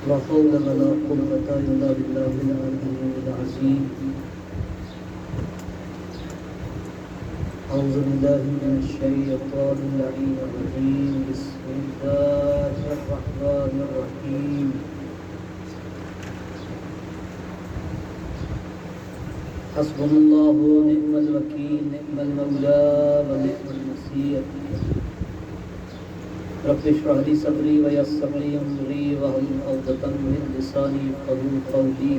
لا حول ولا قوة إلا بالله العلي العظيم. أعوذ بالله من الشيطان اللعين الرجيم. بسم الله الرحمن الرحيم. حسبنا الله ونعم الوكيل، نعم المولى ونعم النصير. رب اشرح لي صدري ويسر لي امري واحلل عقدة من لساني يفقهوا قولي.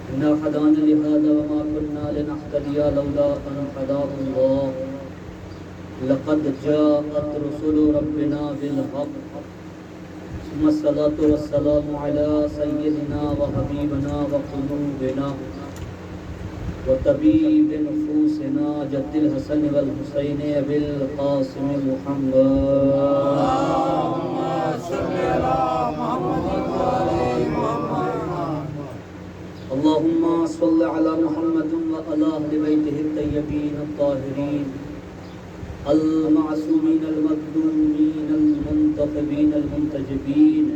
إنا هدانا لهذا وما كنا لنهتدي لولا أن هدانا الله. لقد جاءت رسل ربنا بالحق. ثم الصلاة والسلام على سيدنا وحبيبنا وقلوبنا وطبيب نفوسنا جد الحسن والحسين أبي القاسم محمد. اللهم صل على محمد وعلى محمد. اللهم صل على محمد وعلى أهل بيته الطيبين الطاهرين المعصومين المظلومين المنتخبين المنتجبين،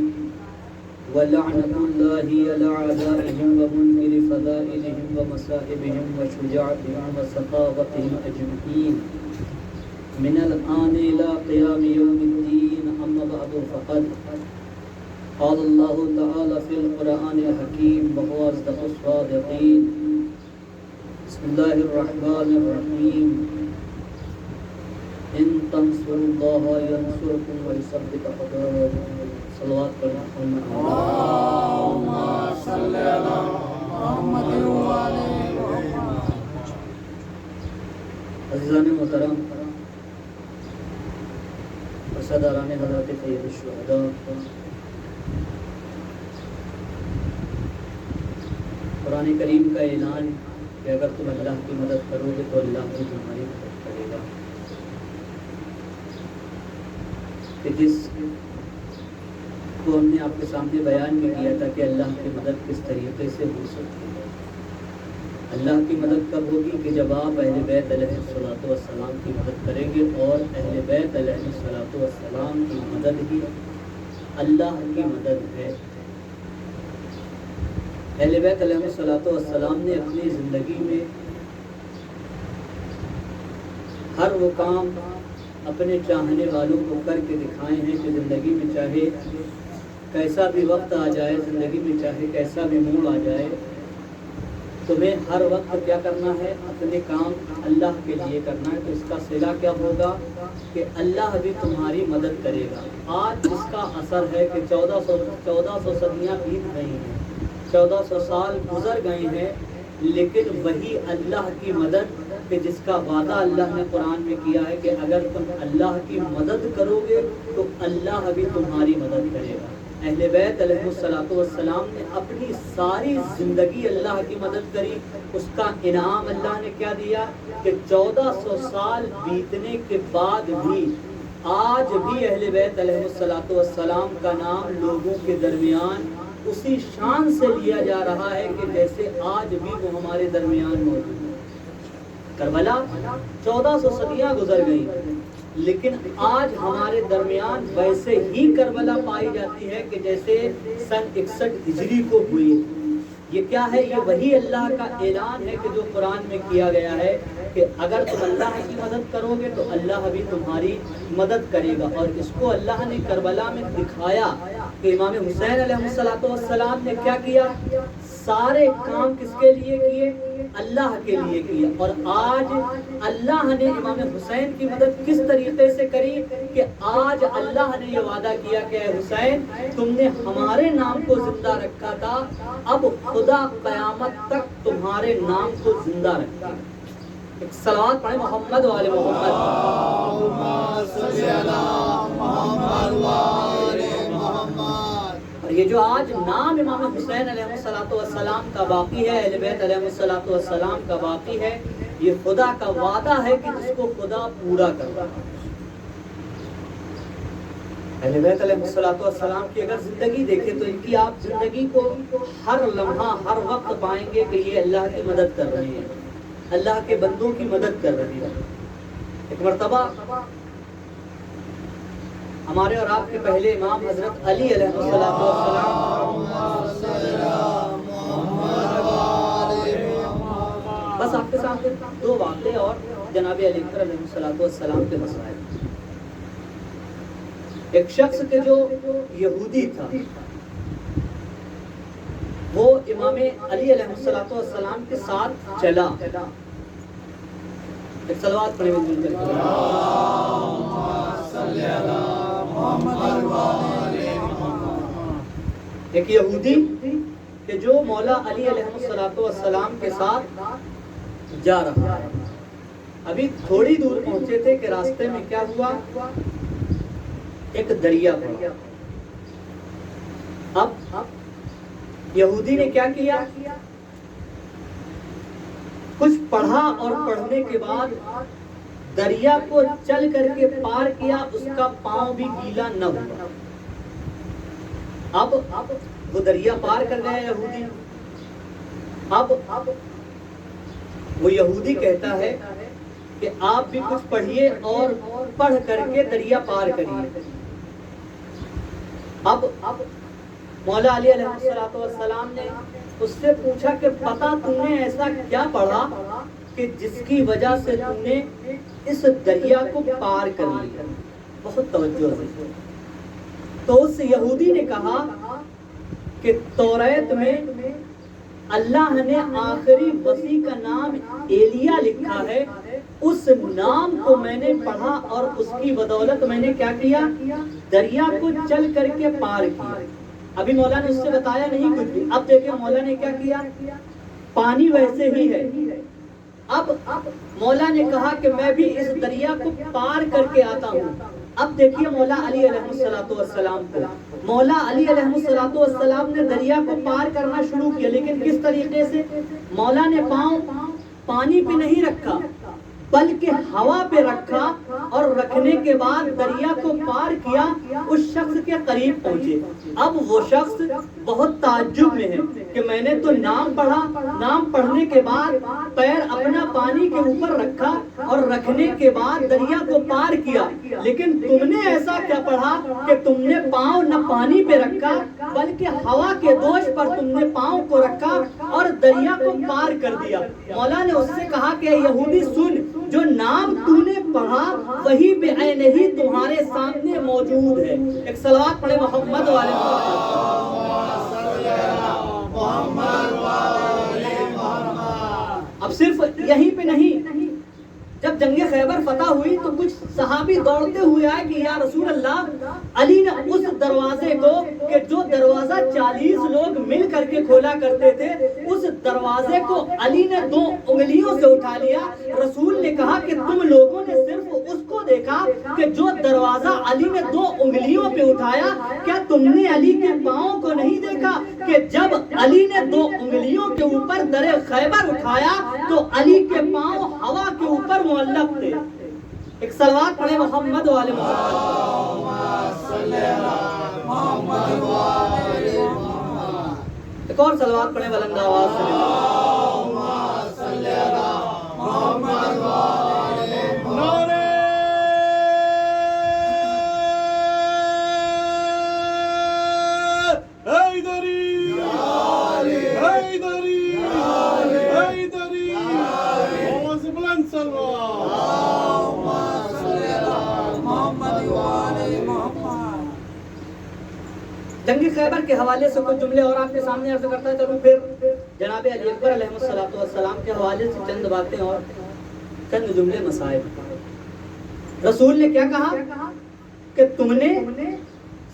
ولعنة الله على أعدائهم ومنكر فضائلهم ومصائبهم وشجاعتهم وسخاوتهم أجمعين من الآن إلى قيام يوم الدين. أما بعد فقد قال الله تعالى في القرآن الحكيم وهو أصدق الصادقين. بسم الله الرحمن الرحيم. إن تنصروا الله ينصركم ويثبت أقدامكم. صلوات پر محمد. اللهم صل على محمد وعلى محمد. عزیزان محترم و سرداران حضرت سید الشہداء، قرآن کریم کا اعلان کہ اگر تم اللہ کی مدد کرو گے تو اللہ بھی تمہاری مدد کرے گا. کہ جس کو ہم نے آپ کے سامنے بیان بھی کیا تھا کہ اللہ کی مدد کس طریقے سے ہو سکتی ہے. اللہ کی مدد کب ہوگی؟ کہ جب آپ اہل بیت علیہ الصلوۃ والسلام کی مدد کریں گے، اور اہل بیت علیہ الصلوۃ والسلام کی مدد ہی اللہ کی مدد ہے. اہل بیت علیہ الصلوۃ والسلام نے اپنی زندگی میں ہر وہ کام اپنے چاہنے والوں کو کر کے دکھائے ہیں کہ زندگی میں چاہے کیسا بھی وقت آ جائے، زندگی میں چاہے کیسا بھی موڑ آ جائے، تمہیں ہر وقت کیا کرنا ہے؟ اپنے کام اللہ کے لیے کرنا ہے. تو اس کا صلہ کیا ہوگا؟ کہ اللہ بھی تمہاری مدد کرے گا. آج اس کا اثر ہے کہ 1400 صدیاں بیت گئی ہیں، 1400 سال گزر گئے ہیں، لیکن وہی اللہ کی مدد کہ جس کا وعدہ اللہ نے قرآن میں کیا ہے کہ اگر تم اللہ کی مدد کرو گے تو اللہ بھی تمہاری مدد کرے گا. اہل بیت علیہ الصلوۃ والسلام نے اپنی ساری زندگی اللہ کی مدد کری. اس کا انعام اللہ نے کیا دیا کہ 1400 سال بیتنے کے بعد بھی آج بھی اہل بیت علیہ الصلوۃ والسلام کا نام لوگوں کے درمیان اسی شان سے لیا جا رہا ہے کہ جیسے آج بھی وہ ہمارے درمیان موجود ہے. کربلا 1400 صدیاں گزر گئی، لیکن آج ہمارے درمیان ویسے ہی کربلا پائی جاتی ہے کہ جیسے سن 61 ہجری کو ہوئی. یہ کیا ہے؟ یہ وہی اللہ کا اعلان ہے کہ جو قرآن میں کیا گیا ہے کہ اگر تم اللہ کی مدد کرو گے تو اللہ بھی تمہاری مدد کرے گا. اور اس کو اللہ نے کربلا میں دکھایا کہ امام حسین علیہ السلام نے کیا کیا؟ سارے کام کس کے لیے کیے؟ اللہ کے لیے کیا. اور آج اللہ نے امام حسین کی مدد کس طریقے سے کری کہ آج اللہ نے یہ وعدہ کیا کہ اے حسین تم نے ہمارے نام کو زندہ رکھا تھا، اب خدا قیامت تک تمہارے نام کو زندہ رکھے. ایک صلوات پڑھیں محمد وعلى محمد. اللهم صل على محمد وعلى محمد. اور یہ جو آج نام امام حسین علیہ السلام کا باقی ہے، اہل بیت علیہ السلام کا باقی ہے، یہ خدا کا وعدہ ہے کہ جس کو خدا پورا کرے. اہل بیت علیہ السلام کی اگر زندگی دیکھیں تو ان کی آپ زندگی کو ہر لمحہ ہر وقت پائیں گے کہ یہ اللہ کی مدد کر رہے ہیں، اللہ کے بندوں کی مدد کر رہے ہیں. ایک مرتبہ ہمارے اور آپ کے پہلے امام حضرت علی علیہ السلام. بس آپ کے سامنے دو واقعے اور جناب علی اکبر علیہ السلام کے مسائل. ایک شخص کے جو یہودی تھا وہ امام علی علیہ السلام کے ساتھ چلا. ایک صلوات پڑھیں مل کر. ایک یہودی کہ جو مولا علی علیہ السلام کے ساتھ جا رہا ہے. ابھی تھوڑی دور پہنچے تھے کہ راستے میں کیا ہوا، ایک دریا پڑا. اب یہودی نے کیا کیا، کچھ پڑھا اور پڑھنے کے بعد دریا کو چل کر کے پار کیا. اس کا پاؤں بھی گیلا نہ ہوا. اب وہ دریا پار کر گیا یہودی. اب وہ یہودی کہتا ہے کہ آپ بھی کچھ پڑھیے اور پڑھ کر کے دریا پار کریے. اب مولا علی علیہ السلام نے اس سے پوچھا کہ پتا تم نے ایسا کیا پڑھا کہ جس کی وجہ سے تم نے اس دریا کو پار کر لیا. بہت توجہ سے. تو اس یہودی نے کہا کہ توریت میں اللہ نے آخری وصی کا نام ایلیا لکھا ہے. اس نام کو میں نے پڑھا اور اس کی بدولت میں نے کیا کیا، دریا کو چل کر کے پار کیا. ابھی مولا نے اس سے بتایا نہیں کچھ بھی. اب دیکھیں مولا نے کیا کیا، پانی ویسے ہی ہے. اب مولا نے کہا کہ میں بھی اس دریا کو پار کر کے آتا ہوں. اب دیکھیے مولا علی علیہ السلام کو، مولا علی علیہ السلام نے دریا کو پار کرنا شروع کیا. لیکن کس طریقے سے؟ مولا نے پاؤں پانی پہ نہیں رکھا بلکہ ہوا پہ رکھا اور رکھنے کے بعد دریا کو پار کیا. اس شخص کے قریب پہنچے. اب وہ شخص بہت تعجب میں ہے کہ میں نے تو نام پڑھا، نام پڑھنے کے بعد پیر اپنا پانی کے اوپر رکھا اور رکھنے کے بعد دریا کو پار کیا، لیکن تم نے ایسا کیا پڑھا کہ تم نے پاؤں نہ پانی پہ رکھا بلکہ ہوا کے دوش پر تم نے پاؤں کو رکھا اور دریا کو پار کر دیا. مولا نے اس سے کہا کہ یہودی سن، جو نام تو نے پڑھا وہی بعینہ ہی تمہارے سامنے موجود ہے. ایک صلوات پڑھے محمد والے محمد. اب صرف یہیں پہ نہیں، جب جنگ خیبر فتح ہوئی تو کچھ صحابی دوڑتے ہوئے آئے کہ یا رسول اللہ، علی نے اس دروازے کو کہ جو دروازہ 40 لوگ مل کر کے کھولا کرتے تھے، اس دروازے کو علی نے 2 انگلیوں سے اٹھا لیا. رسول نے کہا کہ تم لوگوں نے صرف اس کو دیکھا کہ جو دروازہ علی نے 2 انگلیوں پہ اٹھایا، کیا تم نے علی کے پاؤں کو نہیں دیکھا کہ جب علی نے 2 انگلیوں کے اوپر در خیبر اٹھایا تو علی کے پاؤں ہوا کے اوپر معلق تھے. ایک صلوات پڑھے محمد والے محمد. ایک اور صلوات پڑھے بلند آواز سے. جنگ خیبر کے حوالے سے کچھ جملے اور آپ کے سامنے عرض کرتا ہے. چلو پھر جناب علی اکبر علیہ السلام کے حوالے سے چند باتیں اور چند جملے مسائل. رسول نے کیا کہا کہ تم نے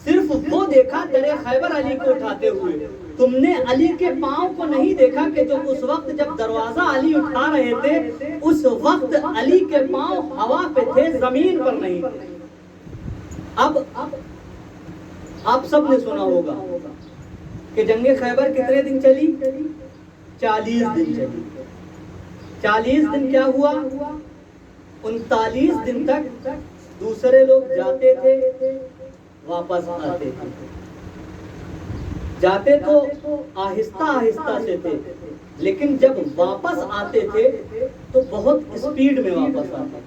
صرف وہ دیکھا در خیبر علی کو اٹھاتے ہوئے، تم نے علی کے پاؤں کو نہیں دیکھا کہ جو اس وقت جب دروازہ علی اٹھا رہے تھے اس وقت علی کے پاؤں ہوا پہ تھے، زمین پر نہیں تھے. اب آپ سب نے سنا ہوگا کہ جنگ خیبر کتنے دن چلی؟ 40 دن چلی. 40 دن کیا ہوا؟ 39 دن تک دوسرے لوگ جاتے تھے واپس آتے تھے. جاتے تو آہستہ آہستہ سے تھے، لیکن جب واپس آتے تھے تو بہت اسپیڈ میں واپس آتے.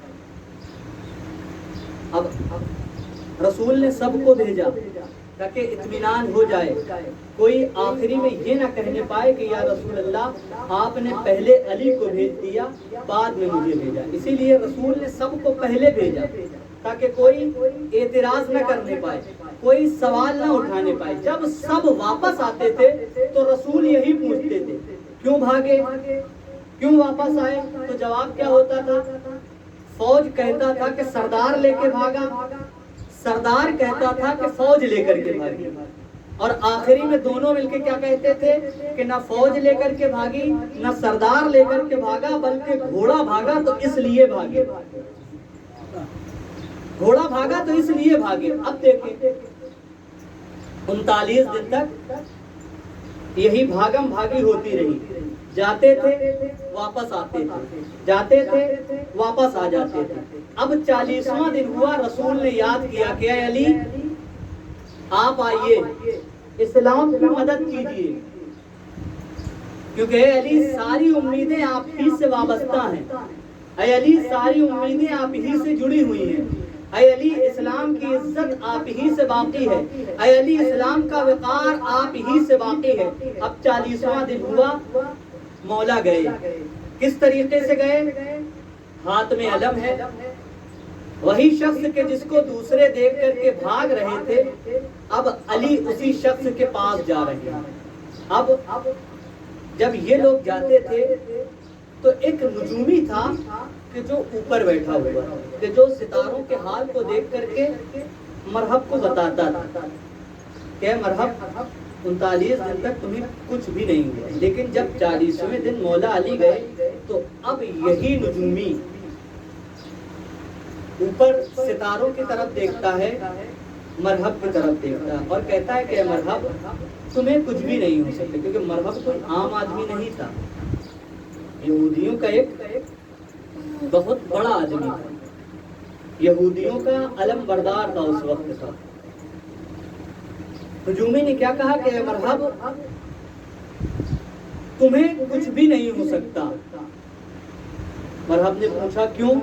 اب رسول نے سب کو بھیجا تاکہ اطمینان ہو جائے، کوئی آخری میں یہ نہ کہنے پائے کہ یا رسول اللہ آپ نے پہلے علی کو بھیج دیا بعد میں مجھے بھیجا۔ اسی لیے رسول نے سب کو پہلے بھیجا تاکہ کوئی اعتراض نہ کرنے پائے، کوئی سوال نہ اٹھانے پائے۔ جب سب واپس آتے تھے تو رسول یہی پوچھتے تھے کیوں بھاگے، کیوں واپس آئے؟ تو جواب کیا ہوتا تھا؟ فوج کہتا تھا کہ سردار لے کے بھاگا، سردار کہتا تھا کہ فوج لے کر کے بھاگی، اور آخری میں دونوں مل کے کیا کہتے تھے کہ نہ فوج لے کر کے بھاگی نہ سردار لے کر کے بھاگا، بلکہ گھوڑا بھاگا تو اس لیے بھاگے، گھوڑا بھاگا تو اس لیے بھاگے۔ اب دیکھیں 39 دن تک یہی بھاگم بھاگی ہوتی رہی، جاتے تھے واپس آتے تھے، جاتے تھے واپس آ جاتے تھے۔ اب 40واں دن ہوا، رسول نے یاد کیا کہ اے علی آپ آئیے اسلام کی مدد کیجیے، کیونکہ اے علی ساری امیدیں آپ ہی سے وابستہ ہیں، اے علی ساری امیدیں آپ ہی سے جڑی ہوئی ہیں، اے علی اسلام کی عزت آپ ہی سے باقی ہے، اے علی اسلام کا وقار آپ ہی سے باقی ہے۔ اب 40واں دن ہوا، مولا گئے، کس طریقے سے گئے؟ ہاتھ میں علم ہے، وہی شخص کے جس کو دوسرے دیکھ کر کے بھاگ رہے تھے، اب علی اسی شخص کے پاس جا رہے ہیں۔ اب جب یہ لوگ جاتے تھے تو ایک نجومی تھا کہ جو اوپر بیٹھا ہوا تھا، کہ جو ستاروں کے حال کو دیکھ کر کے مرحب کو بتاتا تھا کہ مرحب 39 دن تک تمہیں کچھ بھی نہیں ہوا، لیکن جب 40ویں دن مولا علی گئے تو اب یہی نجومی اوپر ستاروں کی طرف دیکھتا ہے، مرحب کی طرف دیکھتا ہے اور کہتا ہے کہ مرحب تمہیں کچھ بھی نہیں ہو سکتا، کیونکہ مرحب کوئی عام آدمی نہیں تھا، یہودیوں کا ایک بہت بڑا آدمی تھا، یہودیوں کا علم بردار تھا اس وقت تھا۔ ہجومی نے کیا کہا کہ مرحب تمہیں کچھ بھی نہیں ہو سکتا۔ مرحب نے پوچھا کیوں؟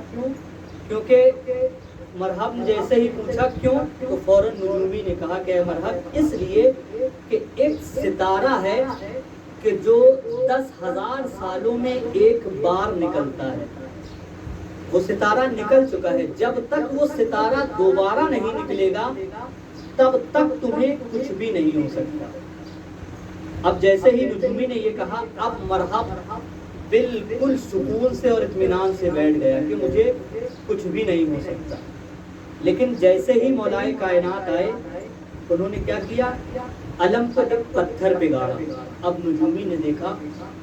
کیونکہ مرحب نے جیسے ہی پوچھا کیوں تو فوراً نجومی نے کہا کہ مرحب اس لیے کہ ایک ستارہ ہے کہ جو 10,000 سالوں میں ایک بار نکلتا ہے، وہ ستارہ نکل چکا ہے، جب تک وہ ستارہ دوبارہ نہیں نکلے گا تب تک تمہیں کچھ بھی نہیں ہو سکتا۔ اب جیسے ہی نجومی نے یہ کہا، اب مرحب بالکل سکون سے اور اطمینان سے بیٹھ گیا کہ مجھے کچھ بھی نہیں ہو سکتا۔ لیکن جیسے ہی مولائے کائنات آئے انہوں نے کیا کیا؟ علم کو ایک پتھر پہ گاڑا۔ اب نجومی نے دیکھا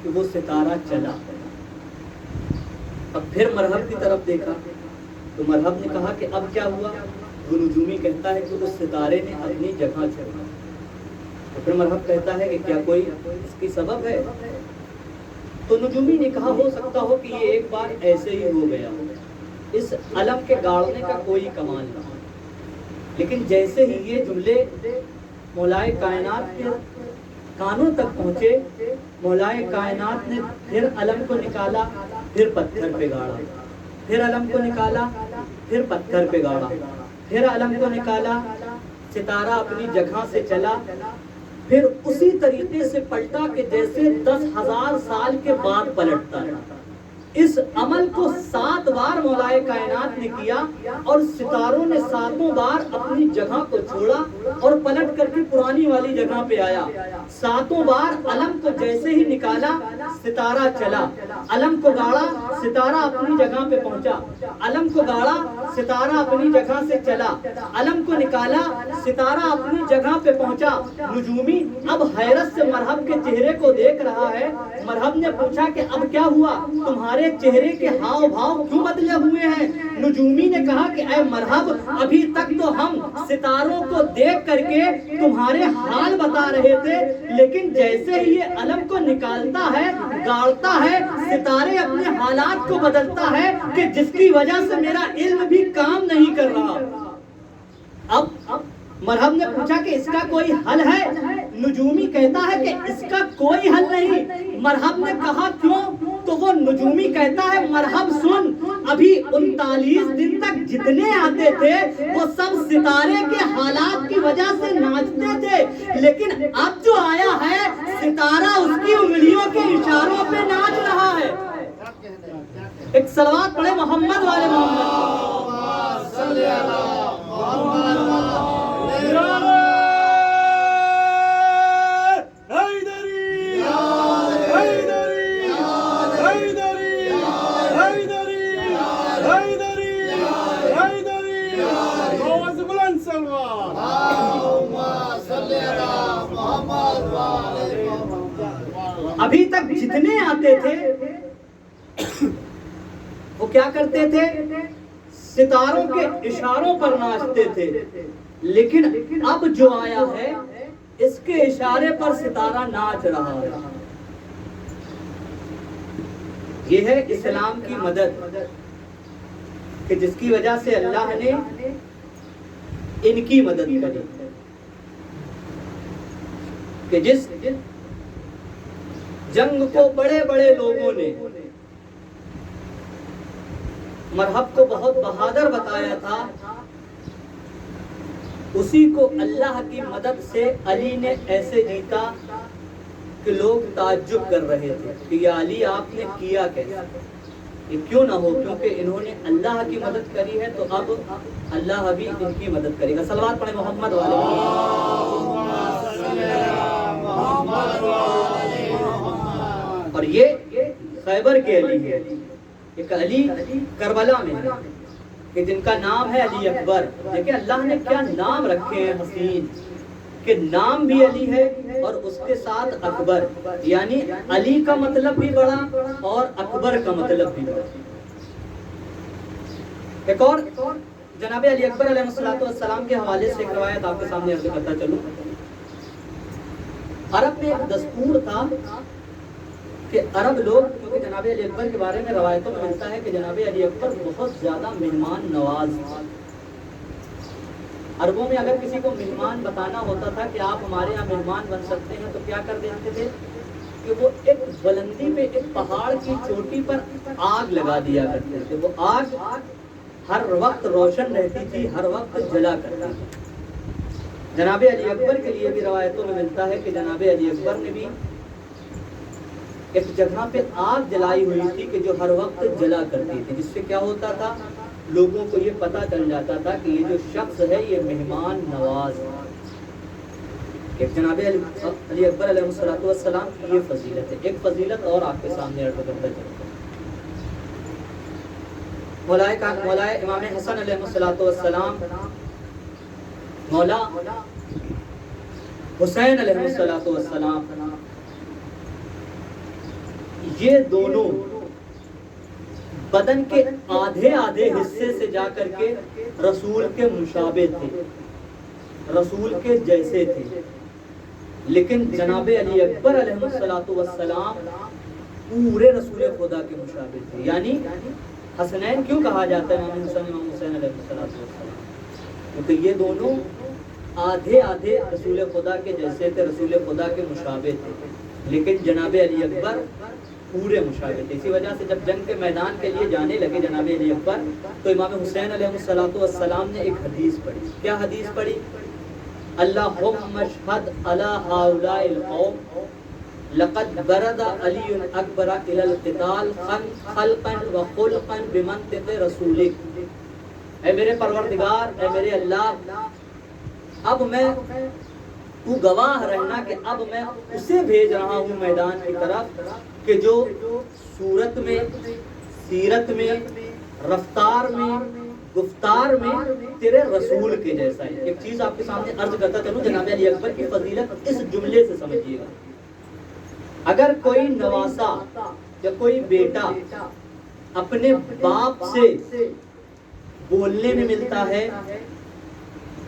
کہ وہ ستارہ چلا، اب پھر مرحب کی طرف دیکھا تو مرحب نے کہا کہ اب کیا ہوا؟ وہ نجومی کہتا ہے کہ اس ستارے نے اپنی جگہ چھوڑا۔ تو پھر مرحب کہتا ہے کہ کیا کوئی اس کی سبب ہے؟ تو نجومی نے کہا ہو سکتا ہو کہ یہ ایک بار ایسے ہی ہو گیا، اس علم کے گاڑنے کا کوئی کمال نہ ہو۔ لیکن جیسے ہی یہ جملے مولائے کائنات کے کانوں تک پہنچے، مولائے کائنات نے پھر علم کو نکالا، پھر پتھر پہ گاڑا، پھر علم کو نکالا، پھر پتھر پہ گاڑا، پھر علم کو نکالا، ستارہ اپنی جگہ سے چلا، پھر اسی طریقے سے پلٹا کہ جیسے 10,000 سال کے بعد پلٹتا ہے۔ اس عمل کو 7 بار مولائے کائنات نے کیا اور ستاروں نے 7 بار اپنی جگہ کو چھوڑا اور پلٹ کر کے پرانی والی جگہ پہ آیا۔ 7 بار علم کو جیسے ہی نکالا ستارہ چلا، علم کو گاڑا ستارہ اپنی جگہ پہ پہنچا، علم کو گاڑا ستارہ اپنی جگہ سے چلا، علم کو نکالا ستارہ اپنی جگہ پہ پہنچا۔ نجومی اب حیرت سے مرحب کے چہرے کو دیکھ رہا ہے۔ مرحب نے پوچھا کہ اب کیا ہوا؟ تمہارے چہرے کے ہاؤ بھاؤ کیوں بدلے ہوئے ہیں؟ نجومی نے کہا کہ اے مرحب ابھی تک تو ہم ستاروں کو دیکھ کر کے تمہارے حال بتا رہے تھے، لیکن جیسے ہی یہ علم کو نکالتا ہے گاڑتا ہے ستارے اپنے حالات کو بدلتا ہے کہ جس کی وجہ سے میرا علم بھی کام نہیں کر رہا۔ اب مرحب نے پوچھا کہ اس کا کوئی حل ہے؟ نجومی کہتا ہے کہ اس کا کوئی حل نہیں۔ مرحب نے کہا کیوں؟ تو وہ نجومی کہتا ہے مرحب سن، ابھی 39 دن تک جتنے آتے تھے وہ سب ستارے کے حالات کی وجہ سے ناچتے تھے، لیکن اب جو آیا ہے ستارہ اس کی انگلیوں کے اشاروں پہ ناچ رہا ہے۔ ایک صلوات پڑھے محمد والے محمد صلی ابھی تک جتنے آتے تھے وہ کیا کرتے تھے؟ ستاروں کے اشاروں پر ناچتے تھے، لیکن اب جو آیا ہے اس کے اشارے پر ستارہ ناچ رہا ہے۔ یہ ہے اسلام کی مدد کہ جس کی وجہ سے اللہ نے ان کی مدد کری، کہ جس جنگ کو بڑے بڑے لوگوں نے مرحب کو بہت بہادر بتایا تھا، اسی کو اللہ کی مدد سے علی نے ایسے جیتا کہ لوگ تعجب کر رہے تھے کہ یا علی آپ نے کیا کیسے؟ یہ کیوں نہ ہو، کیونکہ انہوں نے اللہ کی مدد کری ہے تو اب اللہ بھی ان کی مدد کرے گا۔ صلوات پڑھیں محمد والے۔ اور یہ خیبر کے علی ہے، ایک علی کربلا میں ہے کہ جن کا نام ہے علی اکبر۔ دیکھیں اللہ نے کیا نام رکھے ہیں حسین، کہ نام بھی علی ہے اور اس کے ساتھ اکبر، یعنی علی کا مطلب بھی بڑا اور اکبر کا مطلب بھی بڑا۔ ایک اور جناب علی اکبر علیہ السلام کے حوالے سے ایک روایت آپ کے سامنے عرض کرتا چلوں۔ عرب میں ایک دستور تھا کہ عرب لوگ، کیونکہ جناب علی اکبر کے بارے میں روایتوں میں ملتا ہے کہ جناب علی اکبر بہت زیادہ مہمان نواز تھے۔ عربوں میں اگر کسی کو مہمان بتانا ہوتا تھا کہ آپ ہمارے یہاں مہمان بن سکتے ہیں تو کیا کر دیتے تھے کہ وہ ایک بلندی پہ، ایک پہاڑ کی چوٹی پر آگ لگا دیا کرتے تھے۔ وہ آگ ہر وقت روشن رہتی تھی، ہر وقت جلا کرتی تھی۔ جناب علی اکبر کے لیے بھی روایتوں میں ملتا ہے کہ جناب علی اکبر نے بھی ایک جگہ پہ آگ جلائی ہوئی تھی کہ جو ہر وقت جلا کرتی تھی، جس سے کیا ہوتا تھا، لوگوں کو یہ پتہ چل جاتا تھا کہ یہ جو شخص ہے یہ مہمان نواز ہے۔ ایک جناب علی اکبر علیہ السلام کی یہ فضیلت ہے۔ ایک فضیلت اور آپ کے سامنے عرض کرتا چلتا ہوں۔ مولا امام حسن علیہ السلام، مولا حسین علیہ السلام، یہ دونوں بدن کے آدھے آدھے حصے سے جا کر کے رسول کے مشابہ تھے، رسول کے جیسے تھے، لیکن جناب علی اکبر علیہ السلام پورے رسول خدا کے مشابہ تھے۔ یعنی حسنین کیوں کہا جاتا ہے امام حسین علیہ السلام؟ کیونکہ یہ دونوں آدھے آدھے رسول خدا کے جیسے تھے، رسول خدا کے مشابہ تھے، لیکن جناب علی اکبر پورے مشابہ تھے۔ اسی وجہ سے جب جنگ کے میدان کے لیے جانے لگے جناب علی اکبر تو امام حسین علیہ السلام نے ایک حدیث پڑھی۔ کیا حدیث پڑھی؟ اللہم اشہد علی ہؤلاء القوم لقد برد علی اکبر الی القتال خلقا وخلقا بمنطق رسولک۔ اے میرے پروردگار، اے میرے اللہ، اب میں تو گواہ رہنا کہ اب میں اسے بھیج رہا ہوں میدان کی طرف کہ جو صورت میں، سیرت میں، رفتار میں، گفتار میں تیرے رسول کے جیسا ہے۔ ایک چیز آپ کے سامنے عرض کرتا چلوں، جناب علی اکبر کی فضیلت اس جملے سے سمجھیے گا۔ اگر کوئی نواسا یا کوئی بیٹا اپنے باپ سے بولنے میں ملتا ہے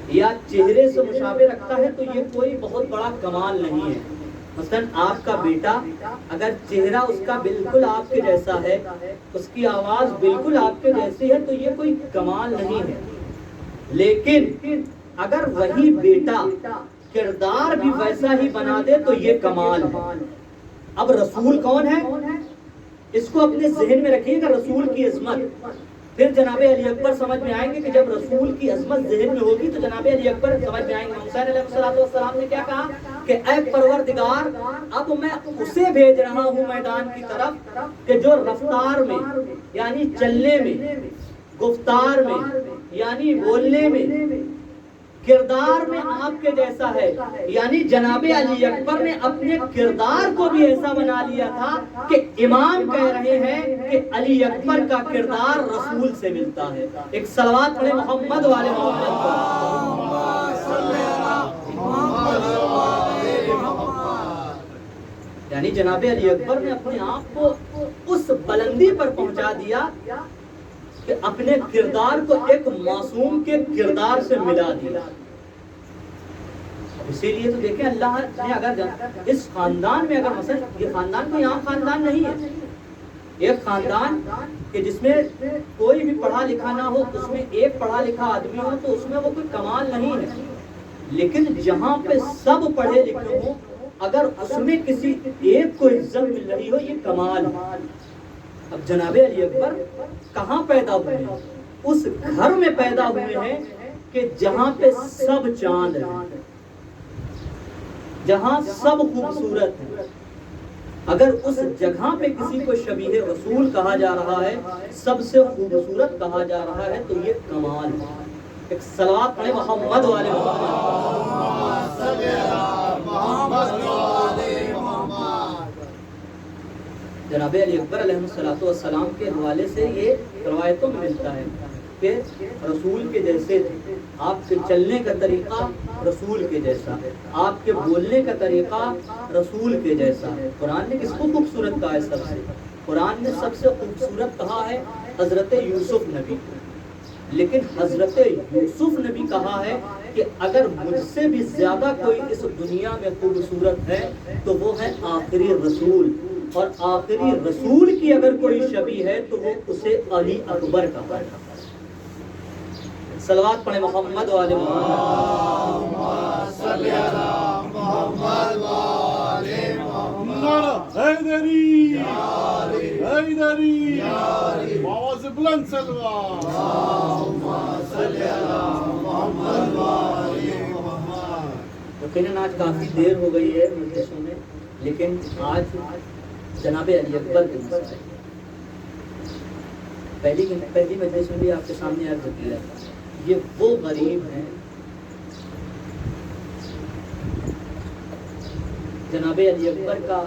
یا چہرے سے مشابہ رکھتا ہے تو یہ کوئی بہت بڑا کمال نہیں ہے۔ مثلاً آپ کا بیٹا اگر چہرہ اس کا بالکل آپ کے جیسا ہے، اس کی آواز بالکل آپ کے جیسی ہے تو یہ کوئی کمال نہیں ہے، لیکن اگر وہی بیٹا کردار بھی ویسا ہی بنا دے تو یہ کمال ہے۔ اب رسول کون ہے اس کو اپنے ذہن میں رکھیے گا، رسول کی عظمت، پھر جناب علی اکبر سمجھ میں آئیں گے کہ جب رسول کی عظمت ذہن میں ہوگی تو جناب علی اکبر سمجھ میں آئیں گے۔ حسین علیہ السلام نے کیا کہا کہ اے پروردگار اب میں اسے بھیج رہا ہوں میدان کی طرف کہ جو رفتار میں یعنی چلنے میں، گفتار میں یعنی بولنے میں، کردار میں آپ کے جیسا ہے۔ یعنی جناب علی اکبر نے اپنے کردار کو بھی ایسا بنا لیا تھا کہ امام کہہ رہے ہیں کہ علی اکبر کا کردار رسول سے ملتا ہے۔ ایک صلوات پڑھیں محمد والے محمد پر۔ یعنی جناب علی اکبر نے اپنے آپ کو اس بلندی پر پہنچا دیا کہ اپنے کردار کو ایک معصوم کے کردار سے ملا دیا۔ اسی لیے تو دیکھیں اللہ نے اگر اس خاندان میں اگر مثلا یہ خاندان کوئی عام خاندان نہیں ہے، ایک خاندان کہ جس میں کوئی بھی پڑھا لکھا نہ ہو، اس میں ایک پڑھا لکھا آدمی ہو تو اس میں وہ کوئی کمال نہیں ہے، لیکن جہاں پہ سب پڑھے لکھے ہوں اگر اس میں کسی ایک کو عزت مل رہی ہو یہ کمال ہے۔ اب جناب علی اکبر کہاں پیدا ہوئے ہیں؟ اس گھر میں پیدا ہوئے ہیں کہ جہاں پہ سب چاند ہیں، جہاں سب خوبصورت ہیں۔ اگر اس جگہ پہ کسی کو شبیہ رسول کہا جا رہا ہے، سب سے خوبصورت کہا جا رہا ہے تو یہ کمال ہے۔ ایک صلوات پڑھیں محمد والے جناب علی اکبر علیہ السلام کے حوالے سے یہ روایتوں میں ملتا ہے کہ رسول کے جیسے تھے، آپ کے چلنے کا طریقہ رسول کے جیسا، آپ کے بولنے کا طریقہ رسول کے جیسا۔ قرآن نے کس کو خوبصورت کہا ہے؟ سب سے قرآن نے سب سے خوبصورت کہا ہے حضرت یوسف نبی، لیکن حضرت یوسف نبی کہا ہے کہ اگر مجھ سے بھی زیادہ کوئی اس دنیا میں خوبصورت ہے تو وہ ہے آخری رسول، اور آخری رسول کی اگر کوئی شبیہ ہے تو وہ اسے علی اکبر کہا ہے۔ صلوات پڑھیں محمد والے حیدری حیدری آواز بلند صلوات۔ یقیناً آج کافی دیر ہو گئی ہے مجلسوں میں، لیکن آج جناب علی اکبر کے مسائل پہلی مجلس میں بھی آپ کے سامنے عرض کیا تھا، یہ وہ غریب ہیں جناب علی اکبر کا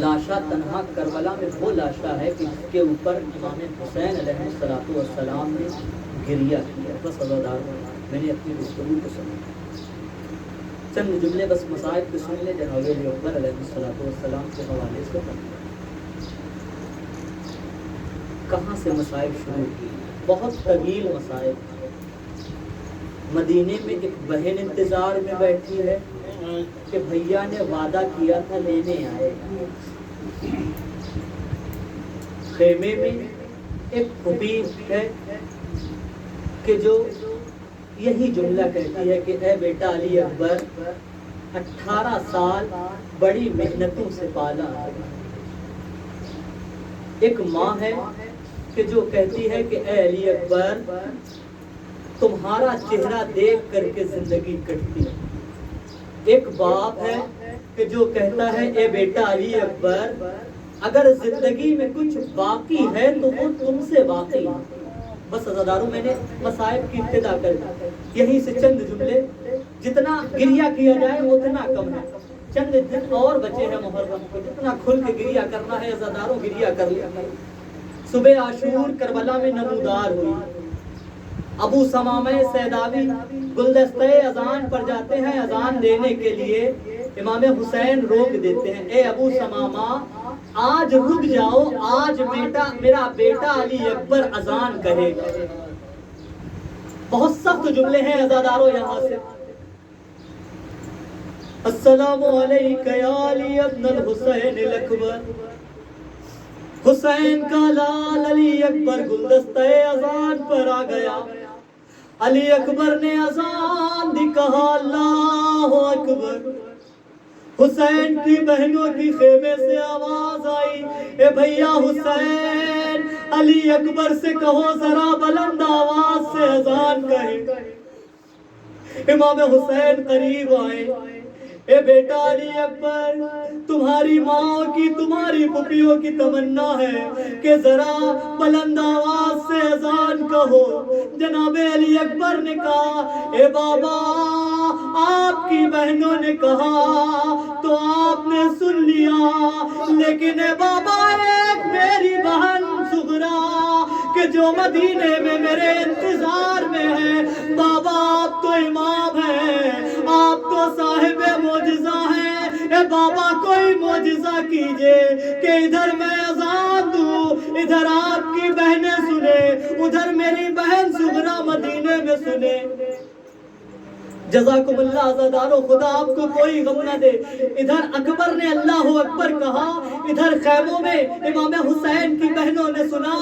لاشا تنہا کربلا میں وہ لاشا ہے کہ جس کے اوپر امام حسین علیہ السلام نے گریہ کیا۔ بس عزادار میں نے اپنی گفتگو کو سنا، چند جملے بس مصائب کو سن لے جناب علی اکبر علیہ السلام کے حوالے سے۔ کہاں سے مصائب شروع کی؟ بہت طویل مصائب۔ مدینے میں ایک بہن انتظار میں بیٹھی ہے کہ بھیا نے وعدہ کیا تھا لینے آئے گا۔ خیمے میں ایک پھوپھی ہے کہ جو یہی جملہ کہتی ہے کہ اے بیٹا علی اکبر 18 سال بڑی محنتوں سے پالا ہے۔ ایک ماں ہے کہ جو کہتی ہے کہ اے علی اکبر تمہارا چہرہ دیکھ کر کے زندگی کٹتی ہے۔ ایک باپ ہے کہ جو کہتا ہے اے بیٹا علی اکبر اگر زندگی میں کچھ باقی ہے تو وہ تم سے باقی ہے۔ بس عزاداروں میں نے مصائب کی ابتدا کر دی، یہیں سے چند جملے، جتنا گریہ کیا جائے اتنا کم ہے، چند دن اور بچے ہیں محرم کو، جتنا کھل کے گریہ کرنا ہے عزاداروں گریہ کر لیا۔ صبح عاشور کربلا میں نمودار ہوئی، ابو ثمامہ سیداوی گلدستہ اذان پر جاتے ہیں اذان دینے کے لیے، امام حسین روک دیتے ہیں، اے ابو ثمامہ آج رک جاؤ، آج میرا بیٹا علی اکبر اذان کہے گا۔ بہت سخت جملے ہیں عزاداروں یہاں سے۔ السلام علیکہ یا علی ابن الحسین الاکبر، حسین کا لال علی اکبر گلدستہ اذان پر آ گیا۔ علی اکبر نے اذان دی کہا اللہ اکبر. حسین کی بہنوں کی خیمے سے آواز آئی اے بھیا حسین علی اکبر سے کہو ذرا بلند آواز سے اذان کہے. امام حسین قریب آئے. اے بیٹا علی اکبر تمہاری ماں کی تمہاری پھپھیوں کی تمنا ہے کہ ذرا بلند آواز سے اذان کہو. جناب علی اکبر نے کہا اے بابا آپ کی بہنوں نے کہا تو آپ نے سن لیا لیکن اے بابا ایک میری بہن صغرا کہ جو مدینے میں میرے انتظار میں ہے. بابا آپ تو امام ہیں آپ تو صاحب معجزہ ہیں. اے بابا کوئی معجزہ کیجئے کہ ادھر میں اذان دوں ادھر آپ کی بہنیں سنے ادھر میری بہن صغرا مدینے میں سنے. جزاکم اللہ عزادارو خدا آپ کو کوئی غم نہ دے. ادھر اکبر نے اللہ اکبر کہا ادھر خیموں میں امام حسین کی بہنوں نے سنا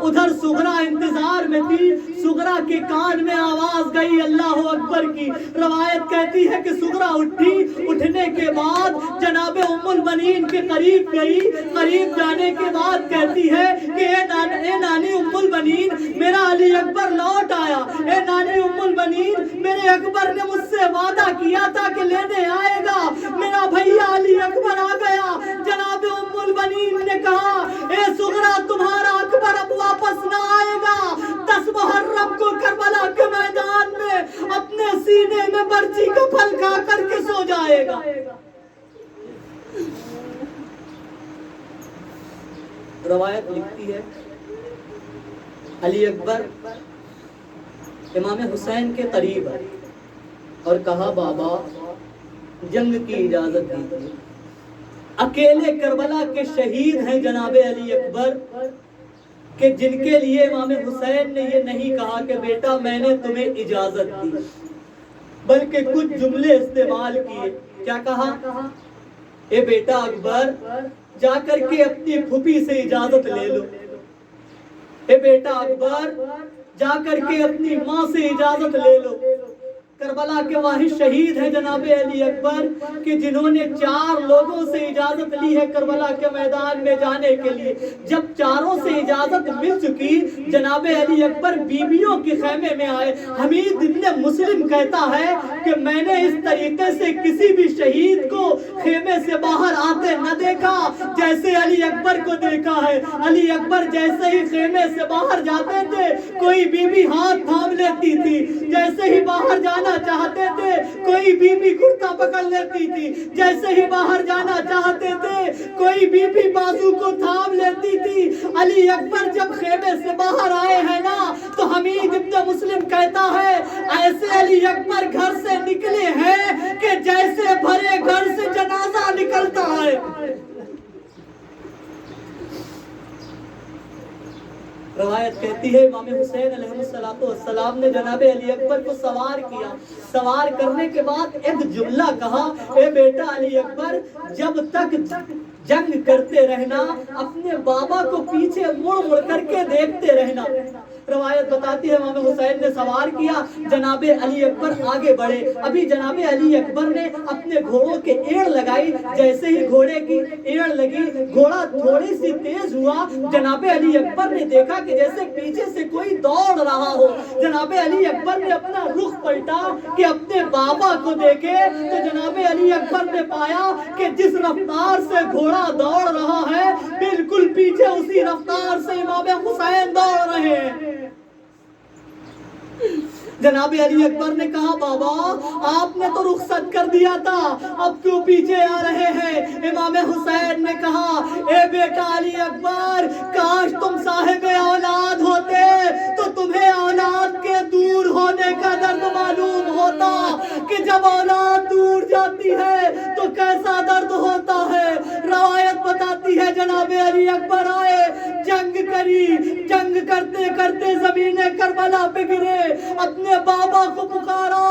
ادھر صغرا انتظار میں تھی. صغرا کے کان میں آواز گئی اللہ اکبر کی. روایت کہتی ہے کہ صغرا اٹھی. اٹھنے کے بعد جناب ام البنین کے قریب گئی. قریب جانے کے بعد کہتی ہے کہ اے نانی ام البنین میرا علی اکبر لوٹ آیا. اے نانی ام البنین میرے اکبر نے مجھ سے وعدہ کیا تھا کہ لینے آئے گا. میرا بھیا علی اکبر آ گیا. جناب ام البنین نے کہا اے صغرا تمہارا اکبر اب واپس نہ آئے گا. 10 محرم کو کربلا کے میدان میں اپنے سینے میں برچی کا پھل کھا کر کے سو جائے گا. روایت لکھتی ہے علی اکبر امام حسین کے قریب آئے اور کہا بابا جنگ کی اجازت دیجیے. اکیلے کربلا کے شہید ہیں جناب علی اکبر کہ جن کے لیے امام حسین نے یہ نہیں کہا کہ بیٹا میں نے تمہیں اجازت دی بلکہ کچھ جملے استعمال کیے. کیا کہا اے بیٹا اکبر جا کر کے اپنی پھوپھی سے اجازت لے لو. اے بیٹا اکبر جا کر کے اپنی ماں سے اجازت لے لو. کربلا کے واحد شہید ہیں جناب علی اکبر کہ جنہوں نے 4 لوگوں سے اجازت لی ہے کربلا کے میدان میں جانے کے لیے. جب چاروں سے اجازت مل چکی جناب علی اکبر بیویوں کے خیمے میں آئے. حمید ابن مسلم کہتا ہے کہ میں نے اس طریقے سے کسی بھی شہید کو خیمے سے باہر آتے نہ دیکھا جیسے علی اکبر کو دیکھا ہے. علی اکبر جیسے ہی خیمے سے باہر جاتے تھے کوئی بیوی ہاتھ تھام لیتی تھی. جیسے ہی باہر جانا چاہتے تھے کوئی بیوی کرتا پکڑ لیتی تھی. جیسے ہی باہر جانا چاہتے تھے کوئی بیوی بازو کو تھام لیتی تھی. علی اکبر جب خیمے سے باہر آئے ہیں نا تو حمید ابن مسلم کہتا ہے ایسے علی اکبر گھر سے نکلے ہیں کہ جیسے بھرے گھر سے جنازہ نکلتا ہے. روایت کہتی ہے امام حسین علیہ السلام نے جناب علی اکبر کو سوار کیا. سوار کرنے کے بعد ایک جملہ کہا اے بیٹا علی اکبر جب تک جنگ کرتے رہنا اپنے بابا کو پیچھے مڑ مڑ کر کے دیکھتے رہنا. روایت بتاتی ہے امام حسین نے سوار کیا جناب علی اکبر آگے بڑھے. ابھی جناب علی اکبر نے اپنے گھوڑوں کے ایڑ لگائی. جیسے ہی گھوڑے کی ایڑ لگی گھوڑا تھوڑی سی تیز ہوا. جناب علی اکبر نے دیکھا کہ جیسے پیچھے سے کوئی دوڑ رہا ہو. جناب علی اکبر نے اپنا رخ پلٹا کہ اپنے بابا کو دیکھے تو جناب علی اکبر نے پایا کہ جس رفتار سے گھوڑا دوڑ رہا ہے بالکل پیچھے اسی رفتار سے امام حسین دوڑ رہے ہیں. جناب علی اکبر نے کہا بابا آپ نے تو رخصت کر دیا تھا اب کیوں پیچھے آ رہے ہیں. امام حسین نے کہا اے بیٹا علی اکبر کاش تم صاحب اولاد ہوتے تو تمہیں اولاد کے دور ہونے کا درد معلوم ہوتا کہ جب اولاد دور جاتی ہے تو کیسا درد ہوتا ہے. روایت بتاتی ہے جناب علی اکبر آئے جنگ کری. جنگ کرتے کرتے زمین کربلا پہ گرے اپنے بابا کو پکارا.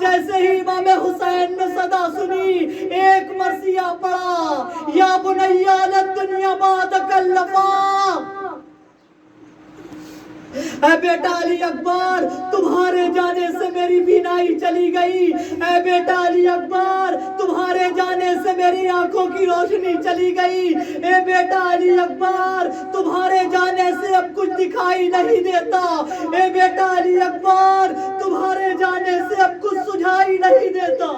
جیسے ہی امام حسین نے صدا سنی ایک مرثیہ پڑا یا بنیا للدنیا بعدک اللفا. اے بیٹا علی اکبر تمہارے جانے سے میری بینائی چلی گئی، اے بیٹا علی اکبر تمہارے جانے سے میری آنکھوں کی روشنی چلی گئی، اے بیٹا علی اکبر تمہارے جانے سے اب کچھ دکھائی نہیں دیتا، اے بیٹا علی اکبر تمہارے جانے سے اب کچھ سجھائی نہیں دیتا۔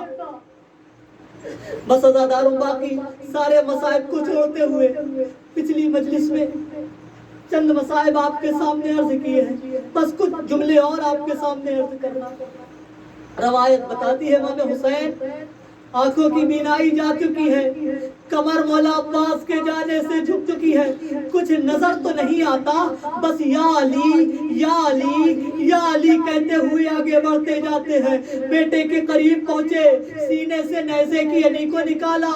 بس عزاداروں باقی سارے مصائب کو چھوڑتے ہوئے پچھلی مجلس میں چند مصائب آپ کے سامنے عرض کیے ہیں، بس کچھ جملے اور آپ کے سامنے عرض کرنا۔ روایت بتاتی ہے امام حسین آنکھوں کی بینائی جا چکی ہے، کمر مولا عباس کے جانے سے جھک چکی ہے، کچھ نظر تو نہیں آتا، بس یا علی یا علی یا علی کہتے ہوئے آگے بڑھتے جاتے ہیں۔ بیٹے کے قریب پہنچے، سینے سے نیزے کی انی کو نکالا،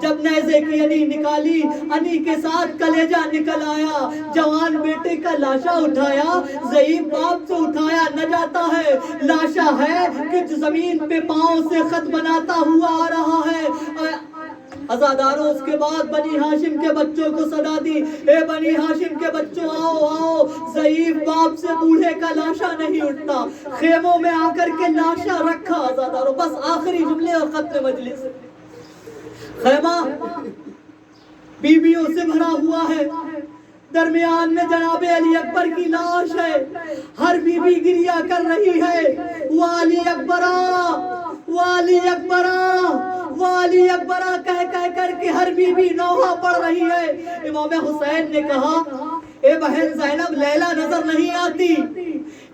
جب نیزے کی انی نکالی انی کے ساتھ کلیجہ نکل آیا، جوان بیٹے کا لاشا اٹھایا، ضعیف باپ سے اٹھایا نہ جاتا ہے، لاشا ہے کہ زمین پہ پاؤں سے خط بناتا ہوا آ رہا ہے۔ عزاداروں اس کے بعد بنی ہاشم کے بچوں کو صدا دی، اے بنی ہاشم کے بچوں آؤ آؤ، ضعیف باپ سے بوڑھے کا لاشا نہیں اٹھتا، خیموں میں آ کر کے لاشا رکھا۔ عزاداروں بس آخری جملے اور ختم مجلس۔ خیمہ بیویوں سے بھرا ہوا ہے، درمیان میں جناب علی اکبر کی لاش ہے، ہر بیوی گریہ کر رہی ہے، والی اکبرا والی اکبرا والی اکبرا کہہ کہہ کر کے ہر بیوی نوحہ پڑھ رہی ہے۔ امام حسین نے کہا اے بہن زینب لیلا نظر نہیں آتی،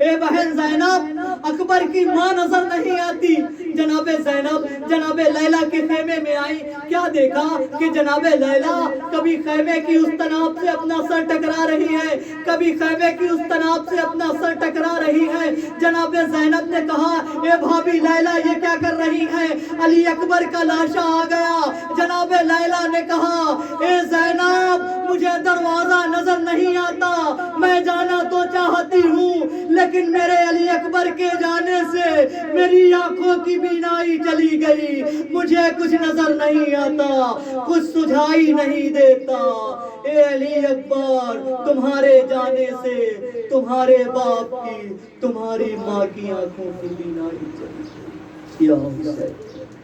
اے بہن زینب اکبر کی ماں نظر نہیں آتی۔ جناب زینب جناب لیلا کے خیمے میں آئی، کیا دیکھا کہ جناب لیلا کبھی خیمے کی اس تناب سے اپنا سر ٹکرا رہی ہے، کبھی خیمے کی اس تناب سے اپنا سر ٹکرا رہی ہے۔ جناب زینب نے کہا اے بھابی لیلا یہ کیا کر رہی ہے؟ علی اکبر کا لاشا آ گیا۔ جناب لیلا نے کہا اے زینب مجھے دروازہ نظر نہیں آتا، میں جانا تو چاہتی ہوں لیکن میرے علی اکبر کے جانے سے میری آنکھوں کی بینائی چلی گئی، مجھے کچھ نظر نہیں آتا، کچھ سجھائی نہیں دیتا۔ اے علی اکبر تمہارے جانے سے تمہارے باپ کی تمہاری ماں کی آنکھوں کی بینائی چلی گئی۔ یا حسین